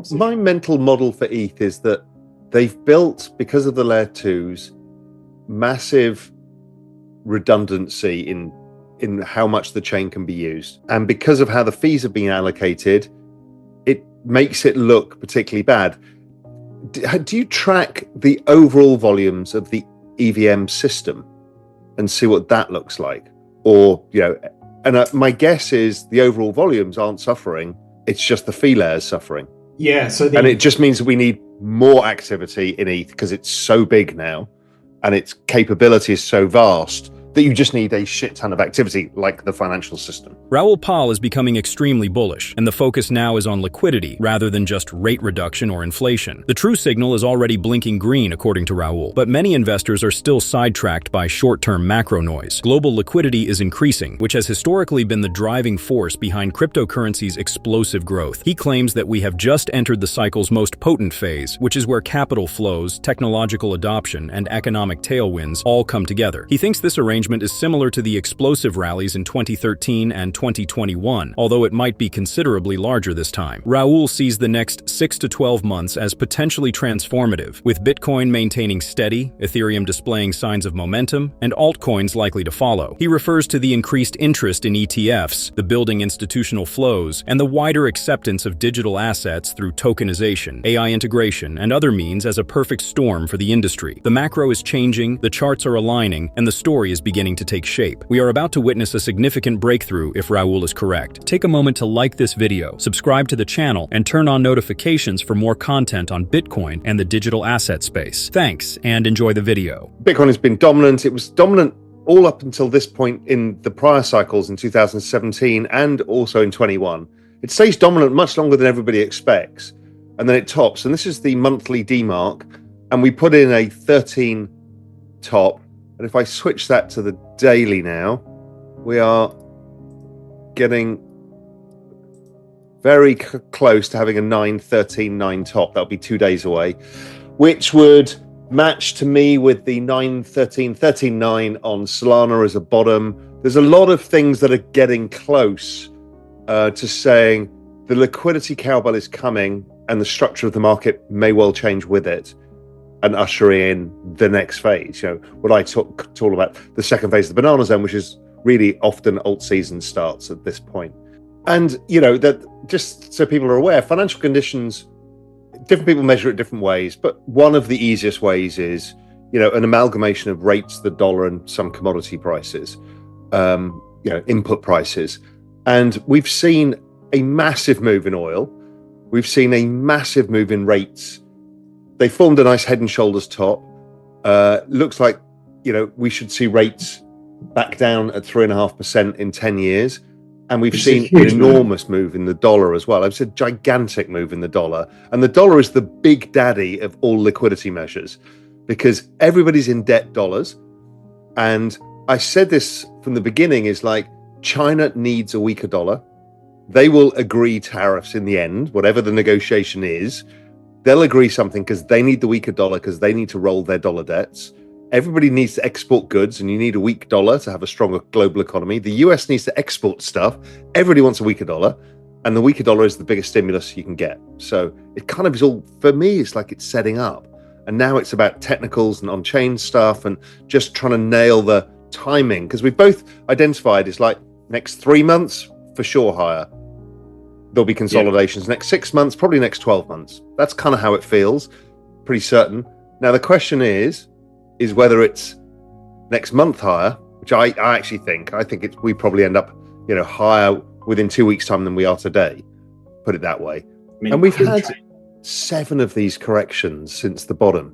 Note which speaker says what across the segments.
Speaker 1: proposition.
Speaker 2: My mental model for ETH is that they've built, because of the layer 2s, massive redundancy in how much the chain can be used. And because of how the fees have been allocated, it makes it look particularly bad. Do you track the overall volumes of the EVM system and see what that looks like? Or, and my guess is the overall volumes aren't suffering. It's just the fee layers suffering.
Speaker 1: Yeah.
Speaker 2: And it just means that we need more activity in ETH because it's so big now and its capability is so vast that you just need a shit ton of activity like the financial system.
Speaker 3: Raoul Pal is becoming extremely bullish, and the focus now is on liquidity rather than just rate reduction or inflation. The true signal is already blinking green, according to Raoul, but many investors are still sidetracked by short-term macro noise. Global liquidity is increasing, which has historically been the driving force behind cryptocurrencies' explosive growth. He claims that we have just entered the cycle's most potent phase, which is where capital flows, technological adoption, and economic tailwinds all come together. He thinks this arrangement is similar to the explosive rallies in 2013 and 2021, although it might be considerably larger this time. Raoul sees the next 6 to 12 months as potentially transformative, with Bitcoin maintaining steady, Ethereum displaying signs of momentum, and altcoins likely to follow. He refers to the increased interest in ETFs, the building institutional flows, and the wider acceptance of digital assets through tokenization, AI integration, and other means as a perfect storm for the industry. The macro is changing, the charts are aligning, and the story is beginning to take shape. We are about to witness a significant breakthrough if Raoul is correct. Take a moment to like this video, subscribe to the channel, and turn on notifications for more content on Bitcoin and the digital asset space. Thanks, and enjoy the video.
Speaker 2: Bitcoin has been dominant. It was dominant all up until this point in the prior cycles in 2017 and also in 21. It stays dominant much longer than everybody expects, and then it tops. And this is the monthly D mark, and we put in a 13 top. And if I switch that to the daily now, we are getting very close to having a 9.13.9 top. That'll be 2 days away, which would match to me with the 9.13.13.9 on Solana as a bottom. There's a lot of things that are getting close to saying the liquidity cowbell is coming and the structure of the market may well change with it and usher in the next phase. What I talk about, the second phase of the banana zone, which is really often alt season starts at this point. And, that just so people are aware, financial conditions, different people measure it different ways, but one of the easiest ways is, an amalgamation of rates, the dollar, and some commodity prices, input prices. And we've seen a massive move in oil. We've seen a massive move in rates. They formed a nice head and shoulders top. Looks like, we should see rates back down at 3.5% in 10 years. And we've seen an enormous move in the dollar as well. It's a gigantic move in the dollar. And the dollar is the big daddy of all liquidity measures because everybody's in debt dollars. And I said this from the beginning is like, China needs a weaker dollar. They will agree tariffs in the end, whatever the negotiation is. They'll agree something because they need the weaker dollar because they need to roll their dollar debts. Everybody needs to export goods and you need a weak dollar to have a stronger global economy. The US needs to export stuff. Everybody wants a weaker dollar. And the weaker dollar is the biggest stimulus you can get. So it kind of is all, for me, it's like it's setting up. And now it's about technicals and on-chain stuff and just trying to nail the timing. Because we've both identified it's like next 3 months, for sure higher. There'll be consolidations. Yeah. Next 6 months, probably next 12 months. That's kind of how it feels. Pretty certain. Now, the question is whether it's next month higher, which I actually think. I think we probably end up, higher within 2 weeks' time than we are today. Put it that way. And we've had 7 of these corrections since the bottom.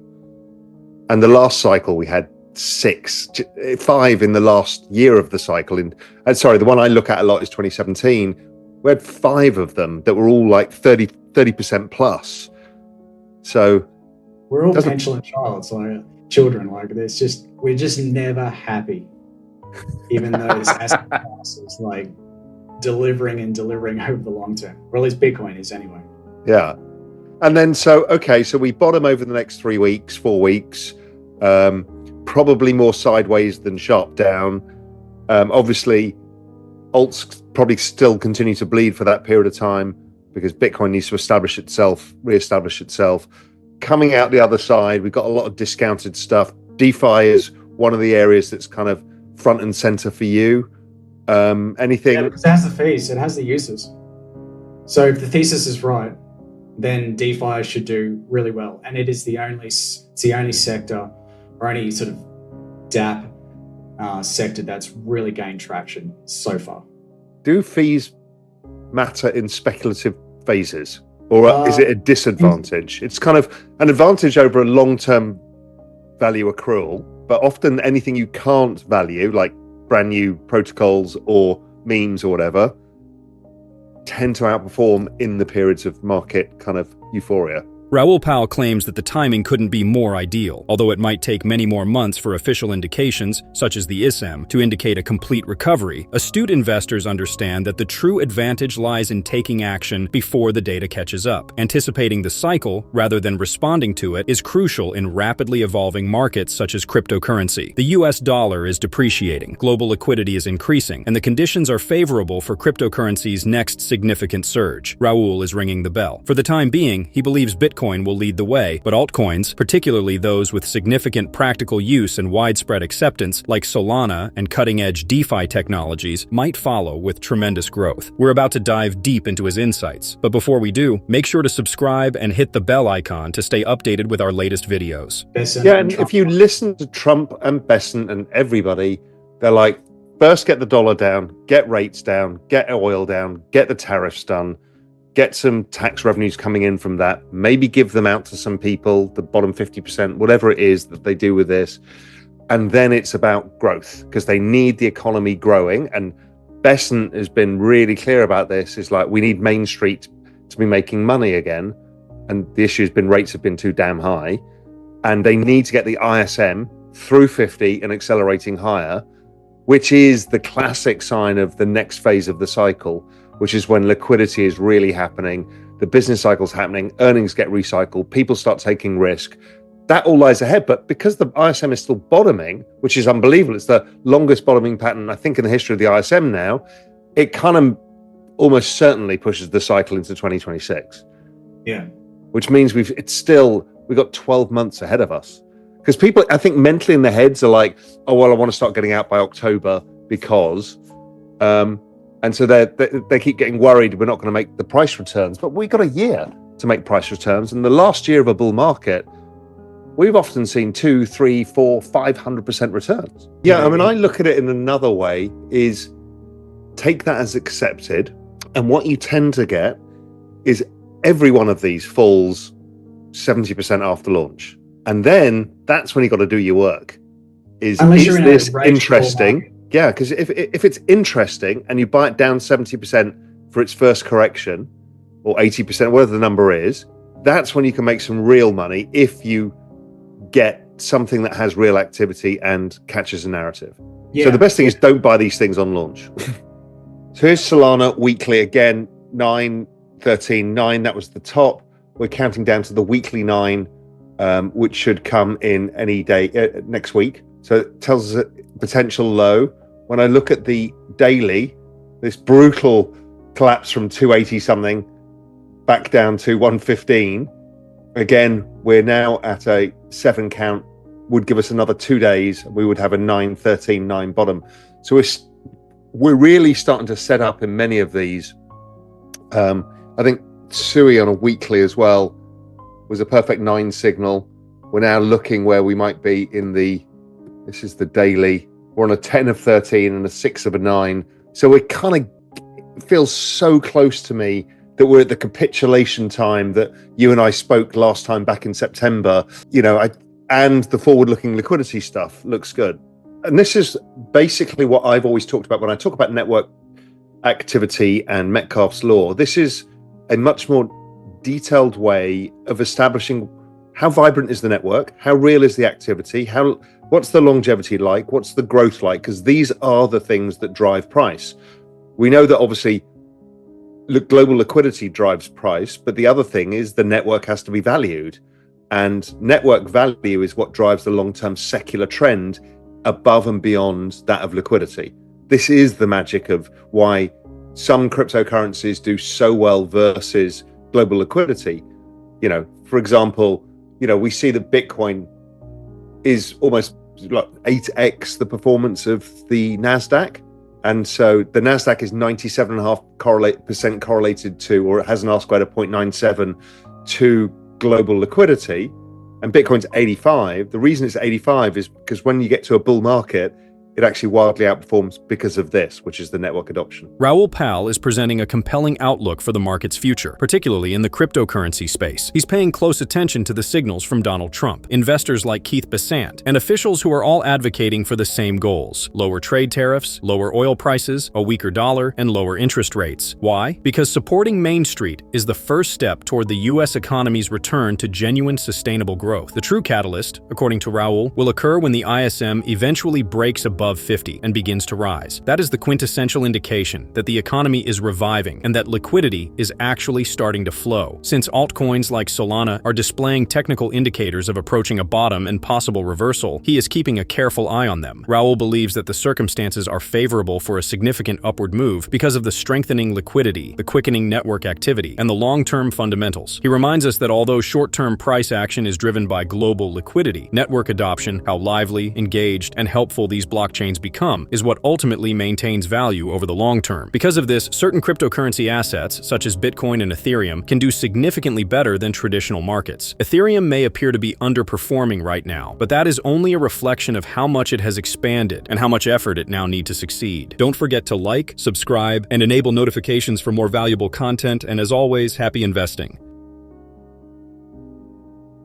Speaker 2: And the last cycle we had 5 in the last year of the cycle. The one I look at a lot is 2017. We had 5 of them that were all like 30% plus. So
Speaker 1: we're all petulant children. Like we're just never happy, even though this asset class is like delivering over the long term, or at least Bitcoin is anyway.
Speaker 2: Yeah. And then so we bottom over the next 3 weeks, 4 weeks, probably more sideways than sharp down. Obviously alts probably still continue to bleed for that period of time. because Bitcoin needs to reestablish itself. Coming out the other side, we've got a lot of discounted stuff. DeFi is one of the areas that's kind of front and center for you. Anything?
Speaker 1: Yeah, because it has the fees, it has the uses. So if the thesis is right, then DeFi should do really well. And it is the only sector or any sort of DApp sector that's really gained traction so far.
Speaker 2: Do fees matter in speculative phases, or is it a disadvantage? It's kind of an advantage over a long-term value accrual, but often anything you can't value, like brand new protocols or memes or whatever, tend to outperform in the periods of market kind of euphoria.
Speaker 3: Raoul Pal claims that the timing couldn't be more ideal, although it might take many more months for official indications, such as the ISM, to indicate a complete recovery. Astute investors understand that the true advantage lies in taking action before the data catches up. Anticipating the cycle, rather than responding to it, is crucial in rapidly evolving markets such as cryptocurrency. The US dollar is depreciating, global liquidity is increasing, and the conditions are favorable for cryptocurrency's next significant surge. Raoul is ringing the bell. For the time being, he believes Bitcoin will lead the way, but altcoins, particularly those with significant practical use and widespread acceptance, like Solana and cutting-edge DeFi technologies, might follow with tremendous growth. We're about to dive deep into his insights, but before we do, make sure to subscribe and hit the bell icon to stay updated with our latest videos.
Speaker 2: Yeah, and if you listen to Trump and Besant and everybody, they're like, first get the dollar down, get rates down, get oil down, get the tariffs done, get some tax revenues coming in from that, maybe give them out to some people, the bottom 50%, whatever it is that they do with this. And then it's about growth, because they need the economy growing. And Besant has been really clear about this. It's like, we need Main Street to be making money again. And the issue has been rates have been too damn high. And they need to get the ISM through 50 and accelerating higher, which is the classic sign of the next phase of the cycle, which is when liquidity is really happening, the business cycle's happening, earnings get recycled, people start taking risk. That all lies ahead. But because the ISM is still bottoming, which is unbelievable, it's the longest bottoming pattern, I think, in the history of the ISM now, it kind of almost certainly pushes the cycle into 2026.
Speaker 1: Yeah.
Speaker 2: Which means we've got 12 months ahead of us. Because people, I think, mentally in their heads are like, oh, well, I want to start getting out by October because... and so they keep getting worried we're not going to make the price returns. But we got a year to make price returns. And the last year of a bull market, we've often seen 2, 3, 4, 500% returns. Yeah, I mean, I look at it in another way, is take that as accepted. And what you tend to get is every one of these falls 70% after launch. And then that's when you got to do your work. Is this interesting? Yeah, because if it's interesting and you buy it down 70% for its first correction, or 80%, whatever the number is, that's when you can make some real money if you get something that has real activity and catches a narrative. Yeah. So the best thing is don't buy these things on launch. So here's Solana weekly again, 9, 13, 9, that was the top. We're counting down to the weekly 9, which should come in any day next week. So it tells us a potential low. When I look at the daily, this brutal collapse from 280 something back down to 115, again, we're now at a 7 count, would give us another 2 days. We would have a 9, 13, 9 bottom. So we're really starting to set up in many of these. I think SUI on a weekly as well was a perfect 9 signal. We're now looking where we might be in this is the daily. We're on a 10 of 13 and a 6 of a 9. So it kind of feels so close to me that we're at the capitulation time that you and I spoke last time back in September. And the forward-looking liquidity stuff looks good. And this is basically what I've always talked about when I talk about network activity and Metcalfe's law. This is a much more detailed way of establishing how vibrant is the network, how real is the activity, what's the longevity like, what's the growth like, because these are the things that drive price. We know that obviously global liquidity drives price, but the other thing is the network has to be valued, and network value is what drives the long-term secular trend above and beyond that of liquidity. This is the magic of why some cryptocurrencies do so well versus global liquidity. For example, we see that Bitcoin is almost like 8x the performance of the NASDAQ. And so the NASDAQ is 97.5% correlated to, or it has an R-squared of 0.97 to global liquidity. And Bitcoin's 85. The reason it's 85 is because when you get to a bull market, it actually wildly outperforms because of this, which is the network adoption.
Speaker 3: Raoul Pal is presenting a compelling outlook for the market's future, particularly in the cryptocurrency space. He's paying close attention to the signals from Donald Trump, investors like Keith Besant, and officials who are all advocating for the same goals: lower trade tariffs, lower oil prices, a weaker dollar, and lower interest rates. Why? Because supporting Main Street is the first step toward the U.S. economy's return to genuine sustainable growth. The true catalyst, according to Raoul, will occur when the ISM eventually breaks above 50 and begins to rise. That is the quintessential indication that the economy is reviving and that liquidity is actually starting to flow. Since altcoins like Solana are displaying technical indicators of approaching a bottom and possible reversal, he is keeping a careful eye on them. Raoul believes that the circumstances are favorable for a significant upward move because of the strengthening liquidity, the quickening network activity, and the long-term fundamentals. He reminds us that although short-term price action is driven by global liquidity, network adoption, how lively, engaged, and helpful these blockchains become, is what ultimately maintains value over the long term. Because of this, certain cryptocurrency assets, such as Bitcoin and Ethereum, can do significantly better than traditional markets. Ethereum may appear to be underperforming right now, but that is only a reflection of how much it has expanded and how much effort it now needs to succeed. Don't forget to like, subscribe, and enable notifications for more valuable content, and as always, happy investing.